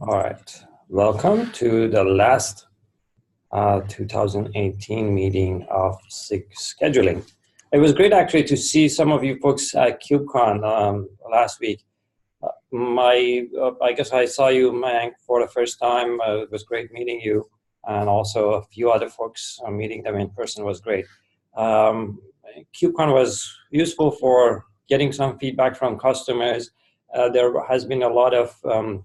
All right. Welcome to the last 2018 meeting of SIG scheduling. It was great actually to see some of you folks at KubeCon last week. I guess I saw you, Mayank, for the first time. It was great meeting you, and also a few other folks. Meeting them in person was great. KubeCon was useful for getting some feedback from customers. There has been a lot of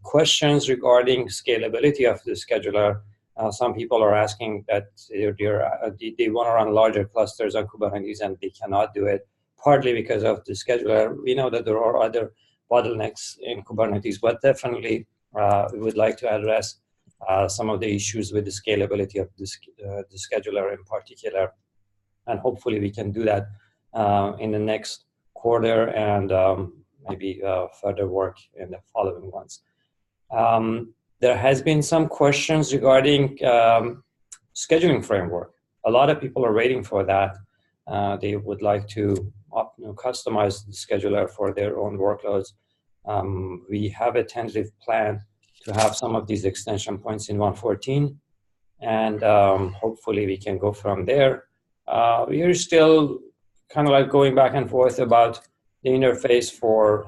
questions regarding scalability of the scheduler. Some people are asking that they want to run larger clusters on Kubernetes and they cannot do it, partly because of the scheduler. We know that there are other bottlenecks in Kubernetes, but definitely we would like to address some of the issues with the scalability of the scheduler in particular. And hopefully we can do that in the next quarter and maybe further work in the following ones. There has been some questions regarding scheduling framework. A lot of people are waiting for that. They would like to customize the scheduler for their own workloads. We have a tentative plan to have some of these extension points in 1.14, and hopefully we can go from there. We are still kind of like going back and forth about the interface for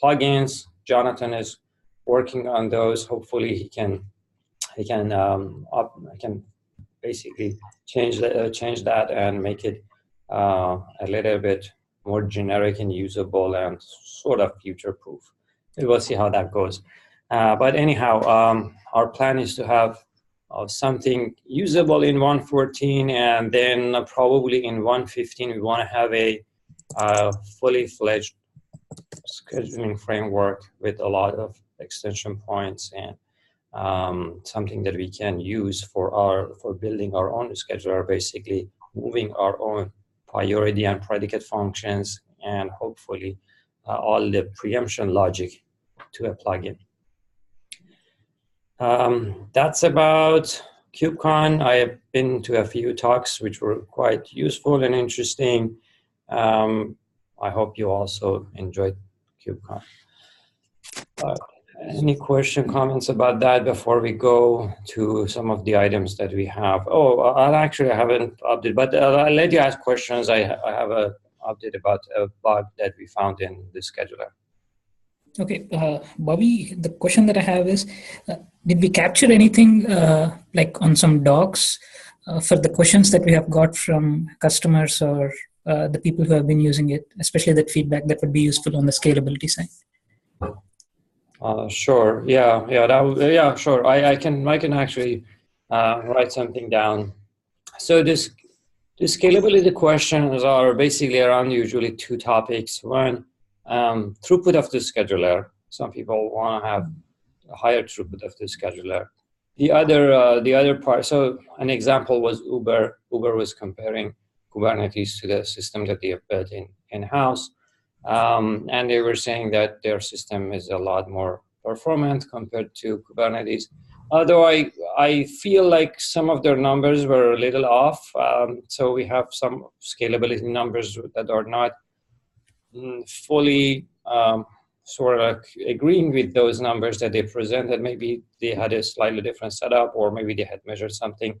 plugins. Jonathan is working on those. Hopefully he can basically change that and make it a little bit more generic and usable and sort of future-proof. We'll see how that goes. But anyhow, our plan is to have something usable in 1.14, and then probably in 1.15 we want to have a fully fledged scheduling framework with a lot of extension points and something that we can use for building our own scheduler, basically moving our own priority and predicate functions, and hopefully all the preemption logic to a plugin. That's about KubeCon. I have been to a few talks which were quite useful and interesting. I hope you also enjoyed KubeCon. Any comments about that before we go to some of the items that we have? Oh, I haven't updated, but I'll let you ask questions. I have an update about a bug that we found in the scheduler. Okay, Bobby, the question that I have is, did we capture anything like on some docs for the questions that we have got from customers or the people who have been using it, especially that feedback that would be useful on the scalability side? Sure. Yeah, sure. I can actually write something down. So the scalability questions are basically around usually two topics. One, throughput of the scheduler. Some people want to have a higher throughput of the scheduler. The other part. So an example was Uber. Uber was comparing Kubernetes to the system that they have built in-house. And they were saying that their system is a lot more performant compared to Kubernetes. Although I feel like some of their numbers were a little off. So we have some scalability numbers that are not fully sort of agreeing with those numbers that they presented. Maybe they had a slightly different setup, or maybe they had measured something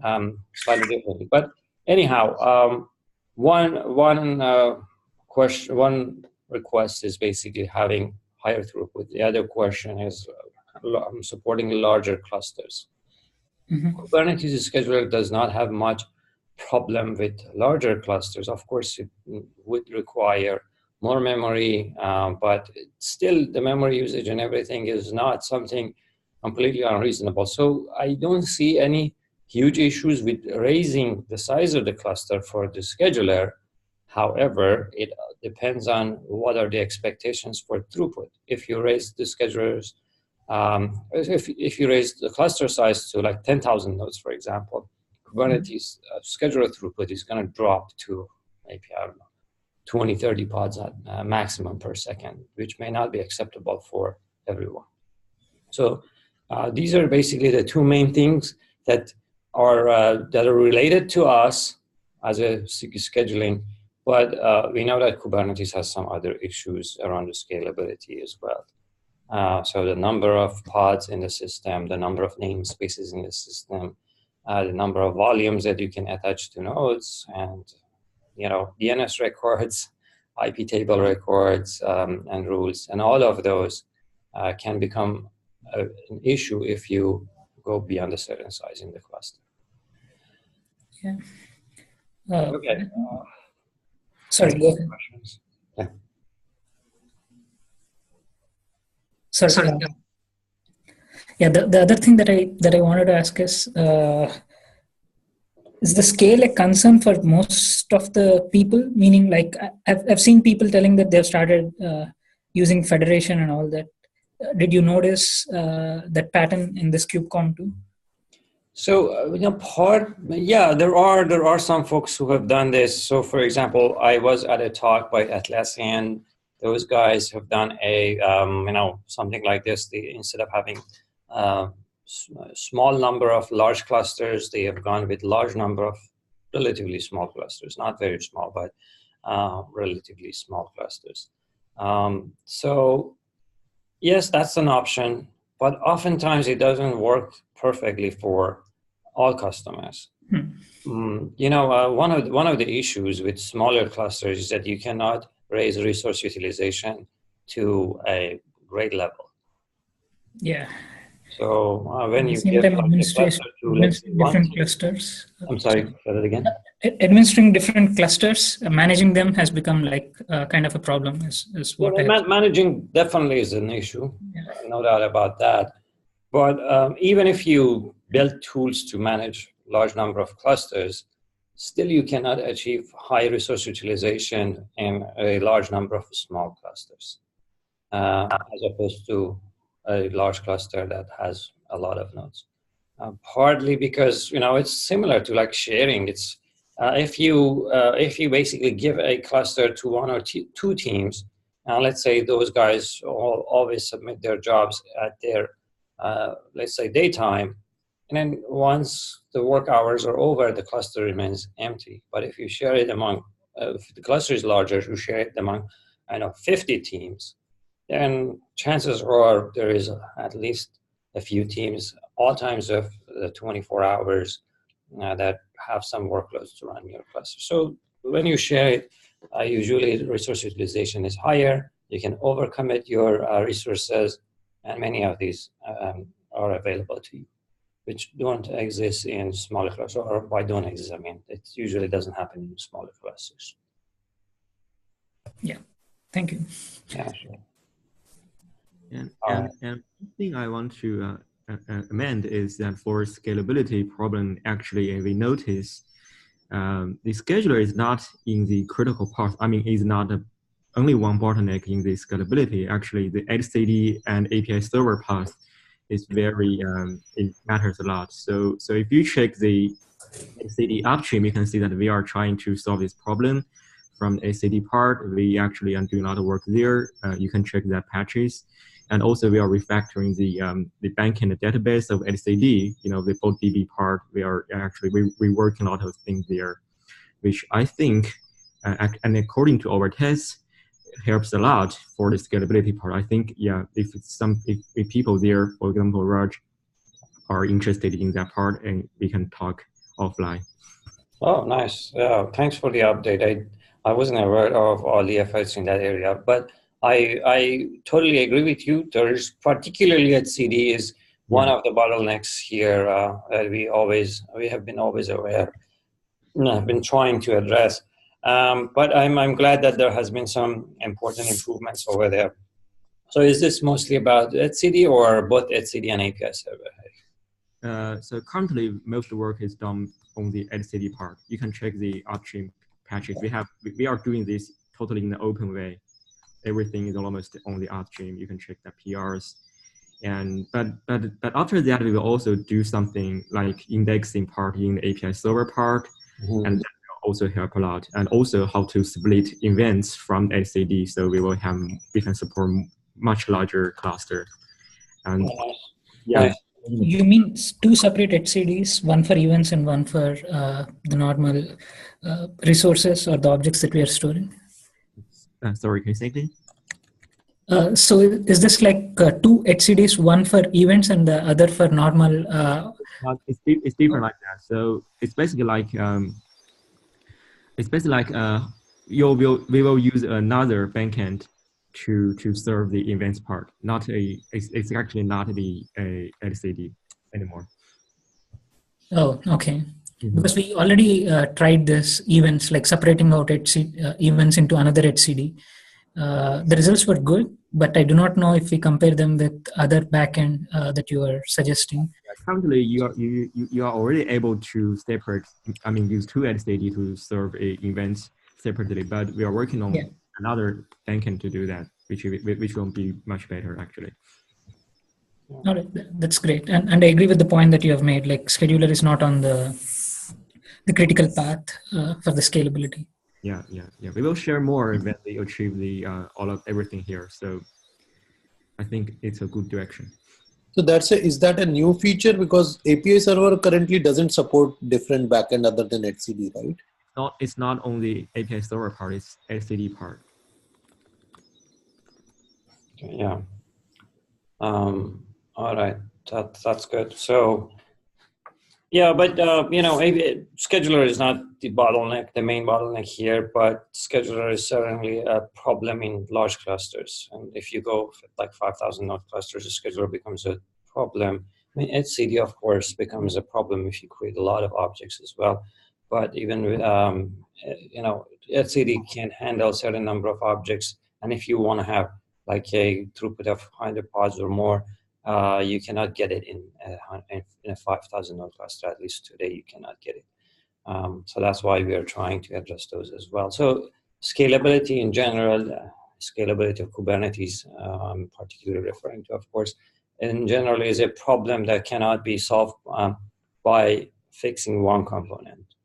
slightly differently. But anyhow, one request is basically having higher throughput. The other question is supporting larger clusters. Mm-hmm. Kubernetes scheduler does not have much problem with larger clusters. Of course, it would require more memory, but still the memory usage and everything is not something completely unreasonable. So I don't see any huge issues with raising the size of the cluster for the scheduler. However, it depends on what are the expectations for throughput. If you raise the schedulers, if you raise the cluster size to like 10,000 nodes, for example, Kubernetes scheduler throughput is going to drop to maybe, I don't know, 20, 30 pods at maximum per second, which may not be acceptable for everyone. So these are basically the two main things that are related to us as a scheduling. But we know that Kubernetes has some other issues around the scalability as well. So the number of pods in the system, the number of namespaces in the system, the number of volumes that you can attach to nodes, and DNS records, IP table records, and rules, and all of those can become an issue if you go beyond a certain size in the cluster. Yeah. Okay. Sorry, go ahead. Yeah. Sorry. Yeah, the other thing that I wanted to ask is the scale a concern for most of the people? Meaning, like I've seen people telling that they've started using federation and all that. Did you notice that pattern in this KubeCon too? So, there are some folks who have done this. So, for example, I was at a talk by Atlassian. Those guys have done a something like this. Instead of having small number of large clusters, they have gone with large number of relatively small clusters, not very small, but relatively small clusters. So yes, that's an option, but oftentimes it doesn't work perfectly for all customers. One of the issues with smaller clusters is that you cannot raise resource utilization to a great level. Yeah. So when you give like a cluster to, let's say, different clusters. I'm sorry, say that again. Administering different clusters, managing them has become like kind of a problem. Is what managing definitely is an issue. Yeah. No doubt about that. But even if you build tools to manage large number of clusters, still you cannot achieve high resource utilization in a large number of small clusters, as opposed to a large cluster that has a lot of nodes. Partly because it's similar to like sharing. It's if you basically give a cluster to one or two teams, and let's say those guys always submit their jobs at their let's say daytime, and then once the work hours are over, the cluster remains empty. But if you share it among, if the cluster is larger, you share it among 50 teams, then chances are there is at least a few teams, all times of the 24 hours that have some workloads to run your cluster. So when you share it, usually resource utilization is higher. You can overcommit your resources, and many of these are available to you, which don't exist in smaller clusters. Or by don't exist, I mean, it usually doesn't happen in smaller clusters. Yeah, thank you. Yeah, sure. And one thing I want to amend is that for scalability problem, actually, we notice the scheduler is not in the critical part. I mean, is not only one bottleneck in the scalability. Actually, the etcd and API server path is very, it matters a lot. So if you check the etcd upstream, you can see that we are trying to solve this problem. From the etcd part, we actually are doing a lot of work there. You can check that patches. And also we are refactoring the backend database of etcd, the DB part. We are actually reworking a lot of things there, which I think, and according to our tests, helps a lot for the scalability part. I think, yeah, if people there, for example, Raj, are interested in that part, and we can talk offline. Oh, nice. Thanks for the update. I wasn't aware of all the efforts in that area, but I totally agree with you. There's particularly etcd is one of the bottlenecks here that we have been always aware. I've been trying to address, but I'm glad that there has been some important improvements over there. So is this mostly about etcd or both etcd and API server? So currently, most work is done on the etcd part. You can check the upstream patches. We are doing this totally in the open way. Everything is almost on the upstream. You can check the PRs, but after that, we will also do something like indexing part in the API server part, and that will also help a lot. And also how to split events from etcd, so we can support much larger cluster. And yeah. You mean two separate etcds, one for events and one for the normal resources or the objects that we are storing? Sorry, can you say again? So is this like two HCDs, one for events and the other for normal? It's different like that. So it's basically like we will use another backend to serve the events part. It's actually not the LCD anymore. Oh, okay. Mm-hmm. Because we already tried this events, like separating out events into another HCD. The results were good, but I do not know if we compare them with other backend that you are suggesting. Currently, you are already able to separate. I mean, use two LCD to serve events separately, but we are working on another backend to do that, which will be much better actually. All right, that's great, and I agree with the point that you have made. Like scheduler is not on the critical path for the scalability. Yeah. We will share more when we achieve the all of everything here. So I think it's a good direction. So is that a new feature? Because API server currently doesn't support different backend other than HCD, right? It's not only API server part, it's LCD part. Yeah. All right. That's good. So, yeah, but scheduler is not the bottleneck, the main bottleneck here, but scheduler is certainly a problem in large clusters. And if you go like 5,000 node clusters, the scheduler becomes a problem. I mean, etcd, of course, becomes a problem if you create a lot of objects as well. But even with, etcd can handle a certain number of objects. And if you want to have like a throughput of 100 pods or more, you cannot get it in a 5,000 node cluster. At least today, you cannot get it. So that's why we are trying to address those as well. So scalability in general, scalability of Kubernetes, I'm particularly referring to, of course, in general is a problem that cannot be solved by fixing one component.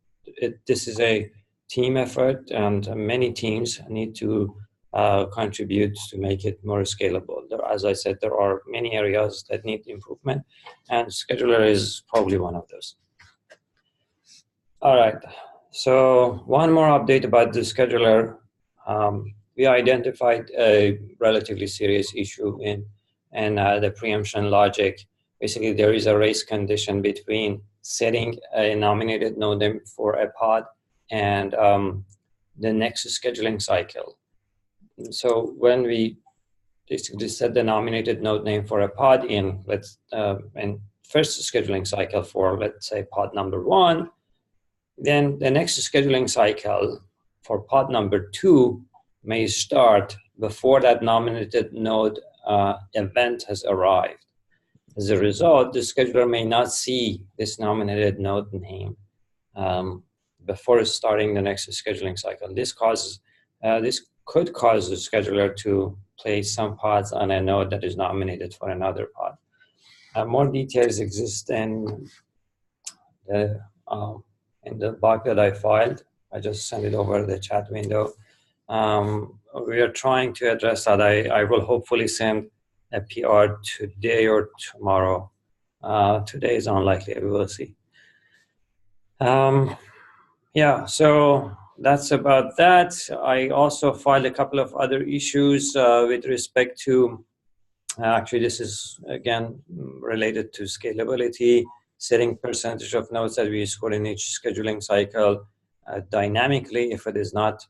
This is a team effort, and many teams need to contribute to make it more scalable. As I said, there are many areas that need improvement, and scheduler is probably one of those. All right, so one more update about the scheduler. We identified a relatively serious issue in the preemption logic. Basically, there is a race condition between setting a nominated node name for a pod and the next scheduling cycle. So when we basically set the nominated node name for a pod in first scheduling cycle for, let's say, pod number 1, then the next scheduling cycle for pod number 2 may start before that nominated node event has arrived. As a result, the scheduler may not see this nominated node name before starting the next scheduling cycle. This could cause the scheduler to place some pods on a node that is nominated for another pod. More details exist in the bug that I filed. I just sent it over the chat window. We are trying to address that. I will hopefully send a PR today or tomorrow. Today is unlikely, we will see. Yeah, so that's about that. I also filed a couple of other issues with respect to, actually this is again related to scalability, setting percentage of nodes that we score in each scheduling cycle dynamically if it is not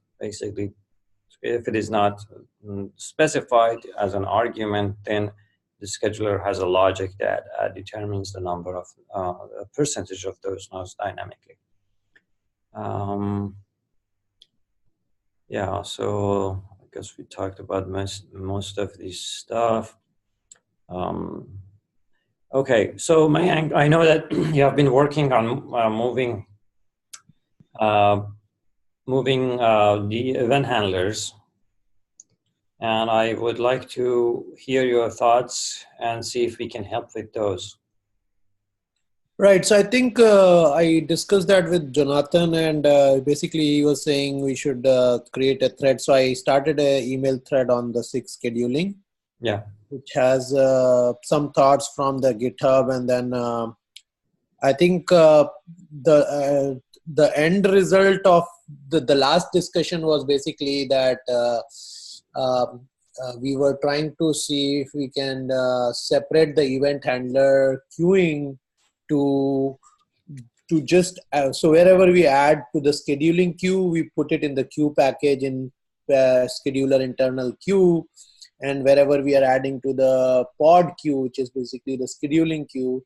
specified as an argument, then the scheduler has a logic that determines the number of percentage of those nodes dynamically. Yeah, so I guess we talked about most of this stuff. Okay, so Mayank, I know that you have been working on moving the event handlers, and I would like to hear your thoughts and see if we can help with those. Right. So I think I discussed that with Jonathan, and basically he was saying we should create a thread. So I started an email thread on the SIG scheduling, which has some thoughts from the GitHub, and then I think the end result of the last discussion was basically that we were trying to see if we can separate the event handler queuing to just so wherever we add to the scheduling queue, we put it in the queue package in scheduler internal queue, and wherever we are adding to the pod queue, which is basically the scheduling queue,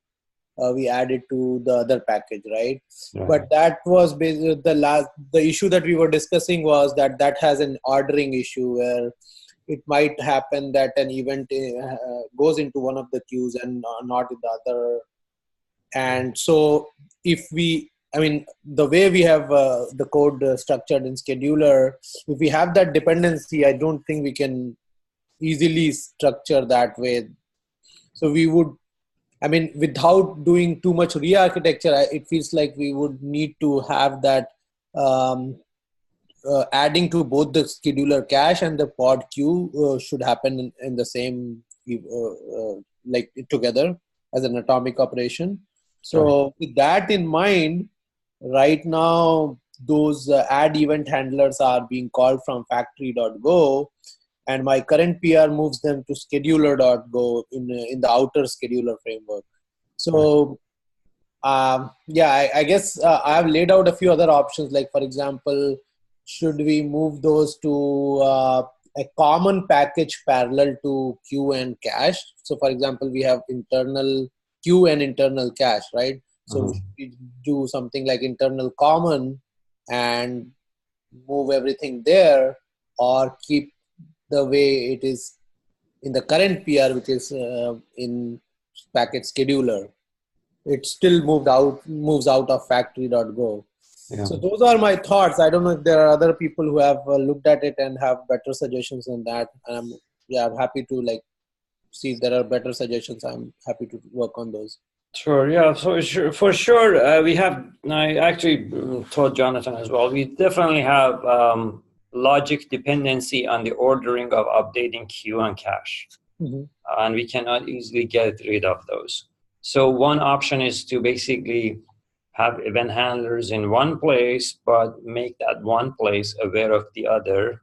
we add it to the other package, right? But that was basically the issue that we were discussing was that has an ordering issue where it might happen that an event goes into one of the queues and not in the other. And so if we, I mean, the way we have the code structured in scheduler, if we have that dependency, I don't think we can easily structure that way. So we would, I mean, without doing too much re-architecture, it feels like we would need to have that adding to both the scheduler cache and the pod queue should happen in the same, like together as an atomic operation. So with that in mind, right now, those add event handlers are being called from factory.go, and my current PR moves them to scheduler.go in the outer scheduler framework. So yeah, I guess I have laid out a few other options, like for example, should we move those to a common package parallel to queue and cache? So for example, we have internal queue and internal cache, right? So we do something like internal common and move everything there, or keep the way it is in the current PR, which is in package scheduler. It still moves out of factory.go. Yeah. So those are my thoughts. I don't know if there are other people who have looked at it and have better suggestions than that. I'm happy to like see if there are better suggestions. I'm happy to work on those. Sure. Yeah. So for sure, we have. I actually told Jonathan as well. We definitely have logic dependency on the ordering of updating queue and cache, and we cannot easily get rid of those. So one option is to basically have event handlers in one place, but make that one place aware of the other.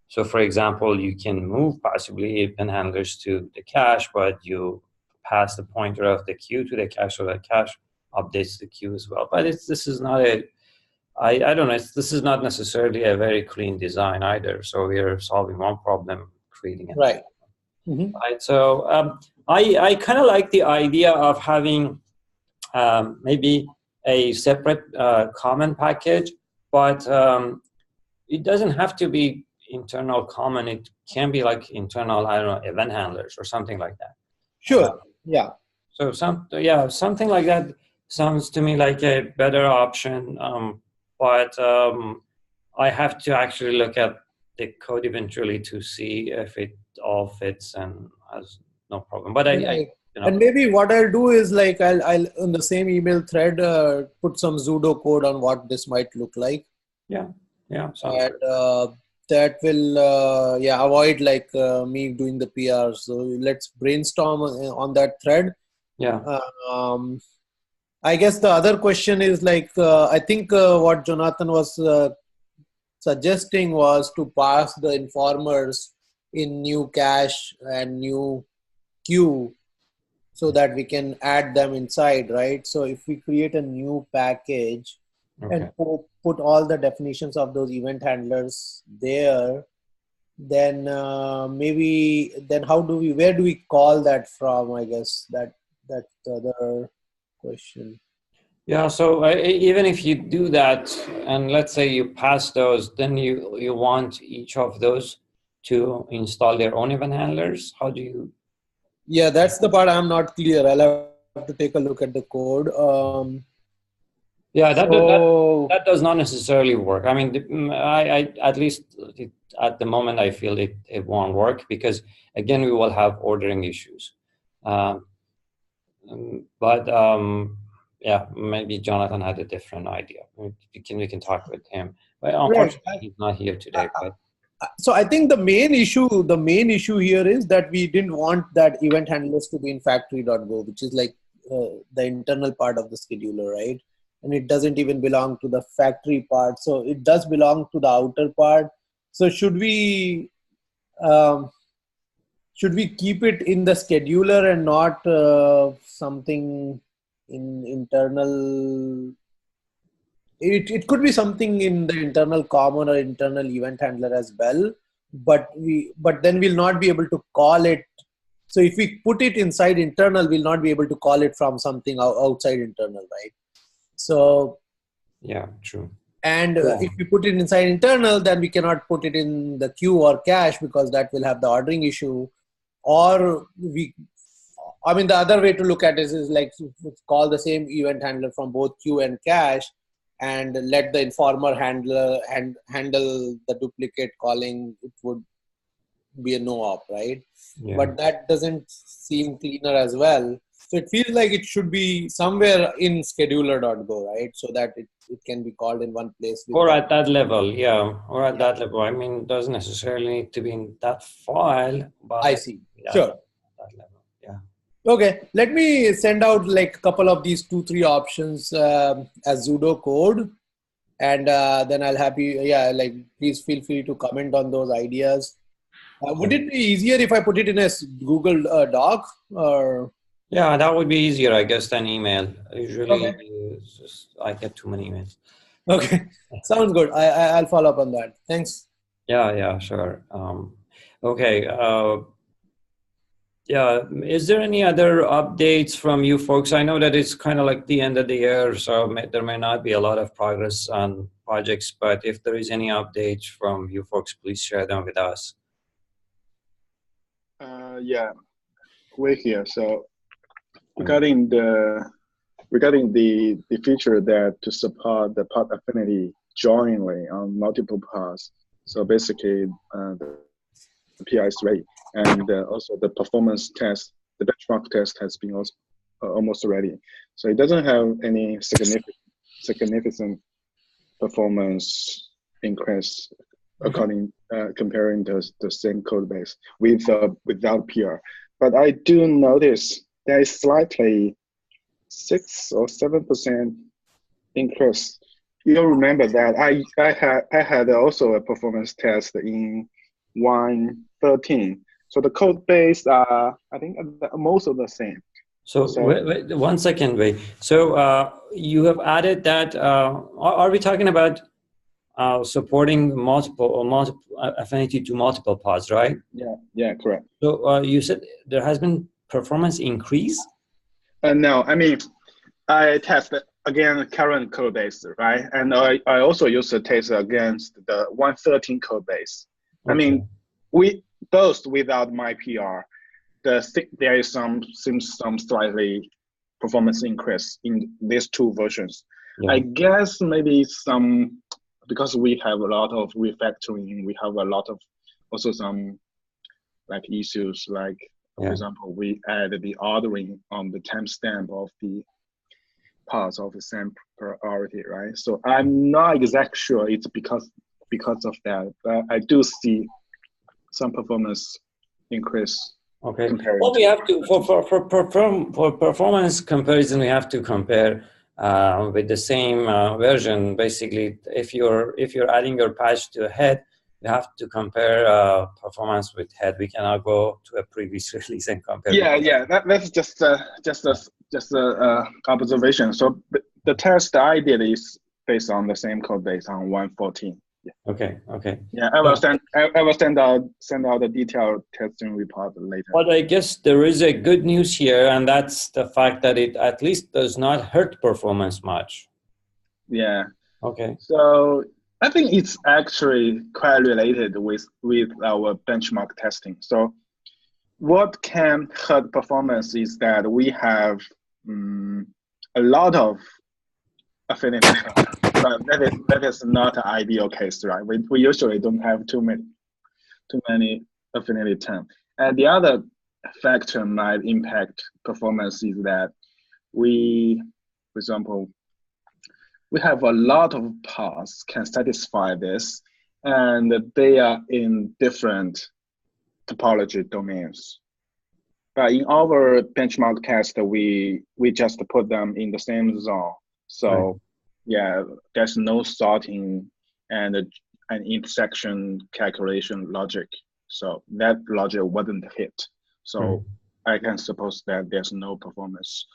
So for example, you can move possibly event handlers to the cache, but you pass the pointer of the queue to the cache, so the cache updates the queue as well. But this is not I don't know, this is not necessarily a very clean design either. So we are solving one problem, creating another. Right. Right. So I kind of like the idea of having maybe a separate common package, but it doesn't have to be internal common. It can be like internal, I don't know, event handlers or something like that. Sure. Yeah. So something like that sounds to me like a better option. But I have to actually look at the code eventually to see if it all fits and has no problem. But and maybe what I'll do is like I'll in the same email thread put some pseudo code on what this might look like. Yeah. That will avoid like me doing the PR. So let's brainstorm on that thread. Yeah. I guess the other question is like I think what Jonathan was suggesting was to pass the informers in new cache and new queue so that we can add them inside, right? So if we create a new package and put all the definitions of those event handlers there, then where do we call that from? I guess that's the other question. Yeah, so even if you do that, and let's say you pass those, then you want each of those to install their own event handlers. How do you? Yeah, that's the part I'm not clear. I'll have to take a look at the code. Yeah, that does not necessarily work. I mean, I at least at the moment I feel it won't work because again we will have ordering issues. Yeah, maybe Jonathan had a different idea. We can talk with him. But unfortunately, he's not here today. But so I think the main issue here is that we didn't want that event handlers to be in factory.go, which is like the internal part of the scheduler, right? And it doesn't even belong to the factory part. So it does belong to the outer part. So should we should we keep it in the scheduler and not something in internal? It could be something in the internal common or internal event handler as well, but then we'll not be able to call it. So if we put it inside internal, we'll not be able to call it from something outside internal, right? So yeah, true. And if we put it inside internal, then we cannot put it in the queue or cache because that will have the ordering issue. Or the other way to look at it is like call the same event handler from both queue and cache and let the informer handle the duplicate calling. It would be a no-op, right? Yeah. But that doesn't seem cleaner as well. So it feels like it should be somewhere in scheduler.go, right? So that it can be called in one place. Or at that level, yeah. Or at that level. I mean, it doesn't necessarily need to be in that file, but I see. Yeah, sure. That level, yeah. Okay, let me send out like a couple of these 2-3 options as pseudo code. And then I'll please feel free to comment on those ideas. Would it be easier if I put it in a Google Doc or? Yeah, that would be easier, I guess, than email. Usually, I get too many emails. Okay, sounds good. I'll follow up on that. Thanks. Yeah, sure. Okay. Yeah, is there any other updates from you folks? I know that it's kind of like the end of the year, so there may not be a lot of progress on projects, but if there is any updates from you folks, please share them with us. Yeah, we're here. So regarding the feature that to support the path affinity jointly on multiple paths. So basically, the PI is ready, and also the performance test, the benchmark test has been also almost ready. So it doesn't have any significant performance increase comparing the same code base without PR. But I do notice there is slightly 6 or 7% increase. You'll remember that I had also a performance test in 1.13. So the code base are, I think, most of the same. So wait, 1 second, wait. So you have added that. Are we talking about supporting multiple affinity to multiple pods, right? Yeah, correct. So you said there has been performance increase? No, I mean, I tested again current code base, right? And I also used to test against the 1.13 code base. Okay. I mean, we both without my PR, there is some slightly performance increase in these two versions. Yeah. I guess maybe because we have a lot of refactoring, we have a lot of also some like issues like, for example, we added the ordering on the timestamp of the parts of the same priority, right? So I'm not exactly sure it's because of that, but I do see some performance increase. Okay. Well, we have to for performance comparison, we have to compare with the same version. Basically, if you're adding your patch to a head, you have to compare performance with head. We cannot go to a previous release and compare. Yeah. That's just a observation. So the test I did is based on the same code base on 1.14. Yeah. Okay. Yeah, I will send out the detailed testing report later. But I guess there is a good news here, and that's the fact that it at least does not hurt performance much. Yeah. Okay. So I think it's actually quite related with our benchmark testing. So what can hurt performance is that we have a lot of affinity, but that is not an ideal case, right? We usually don't have too many affinity terms. And the other factor might impact performance is that for example, we have a lot of paths can satisfy this, and they are in different topology domains. But in our benchmark test, we just put them in the same zone. So yeah, there's no sorting and an intersection calculation logic. So that logic wasn't hit. So I can suppose that there's no performance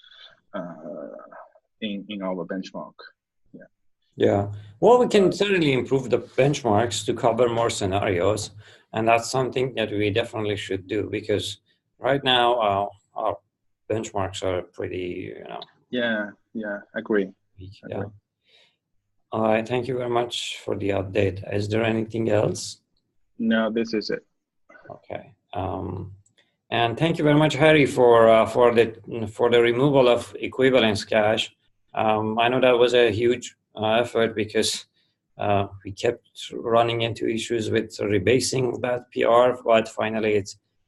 in our benchmark. Yeah. Yeah. Well, we can certainly improve the benchmarks to cover more scenarios, and that's something that we definitely should do, because right now our benchmarks are pretty, Yeah, agree. weak. Yeah. All right. Thank you very much for the update. Is there anything else? No, this is it. Okay. And thank you very much, Harry, for the removal of equivalence cache. I know that was a huge effort, because we kept running into issues with rebasing that PR, but finally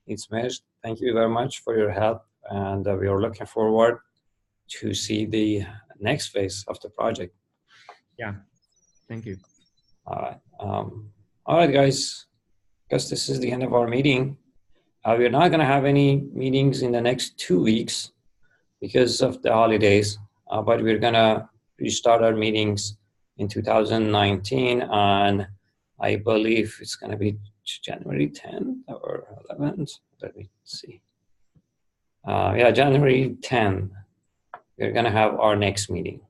it's merged. Thank you very much for your help, and we are looking forward to see the next phase of the project. Yeah, thank you. All right. All right, guys. I guess this is the end of our meeting. We're not going to have any meetings in the next 2 weeks because of the holidays, but we're going to restart our meetings in 2019, and I believe it's going to be January 10th or 11th. Let me see. Yeah, January 10th. We're going to have our next meeting.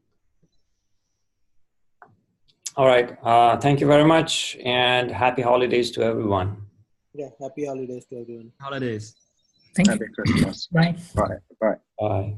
All right. Thank you very much, and happy holidays to everyone. Yeah, happy holidays to everyone. Holidays. Thank Happy you. Christmas. Bye. Bye. Bye.